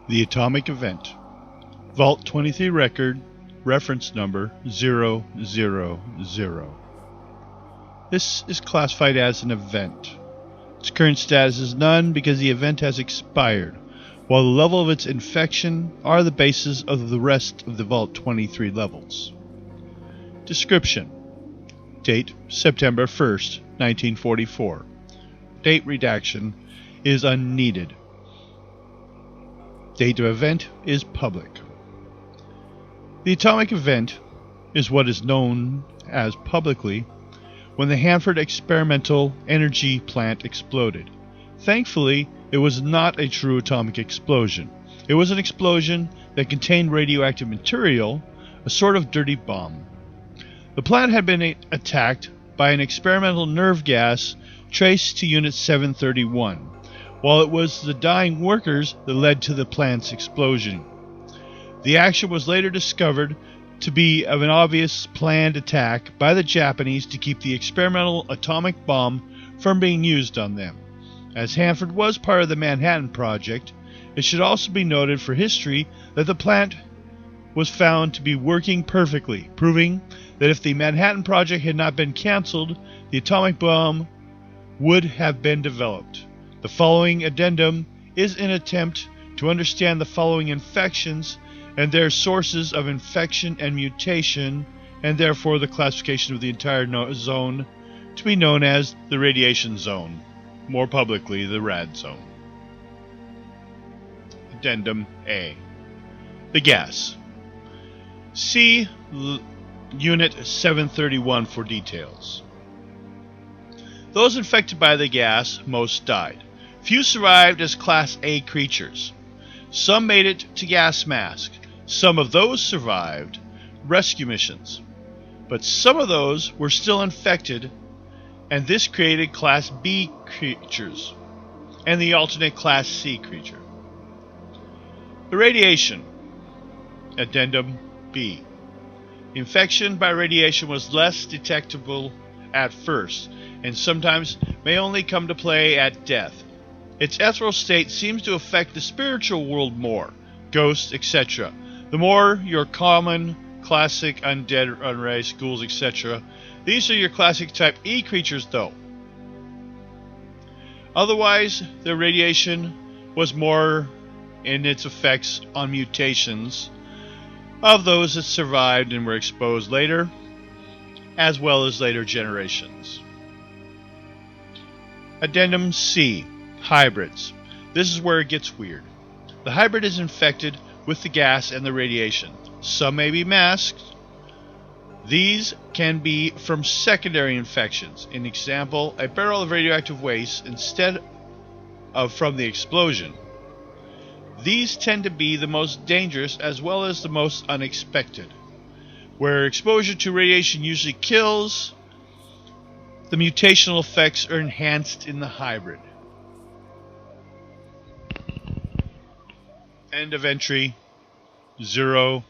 The atomic event. Vault 23 record, reference number 000. This is classified as an event. Its current status is none because the event has expired, while the level of its infection are the basis of the rest of the Vault 23 levels. Description. Date September 1st, 1944. Date redaction is unneeded. Date of event is public. The atomic event is what is known as publicly when the Hanford Experimental Energy Plant exploded. Thankfully, it was not a true atomic explosion. It was an explosion that contained radioactive material, a sort of dirty bomb. The plant had been attacked by an experimental nerve gas traced to Unit 731, while it was the dying workers that led to the plant's explosion. The action was later discovered to be of an obvious planned attack by the Japanese to keep the experimental atomic bomb from being used on them. As Hanford was part of the Manhattan Project, it should also be noted for history that the plant was found to be working perfectly, proving that if the Manhattan Project had not been cancelled, the atomic bomb would have been developed. The following addendum is an attempt to understand the following infections and their sources of infection and mutation, and therefore the classification of the entire zone to be known as the radiation zone, more publicly the Rad-Zone. Addendum A. The gas. See Unit 731 for details. Those infected by the gas, most died. Few survived as Class A creatures. Some made it to gas mask. Some of those survived rescue missions. But some of those were still infected, and this created Class B creatures and the alternate Class C creature. The radiation. Addendum B. Infection by radiation was less detectable at first, and sometimes may only come to play at death. Its ethereal state seems to affect the spiritual world more, ghosts, etc. The more your common, classic, undead, unraised, ghouls, etc. These are your classic type E creatures though. Otherwise, the radiation was more in its effects on mutations of those that survived and were exposed later, as well as later generations. Addendum C. Hybrids. This is where it gets weird. The hybrid is infected with the gas and the radiation. Some may be masked. These can be from secondary infections. An example, a barrel of radioactive waste instead of from the explosion. These tend to be the most dangerous as well as the most unexpected. Where exposure to radiation usually kills, the mutational effects are enhanced in the hybrid. End of entry 000.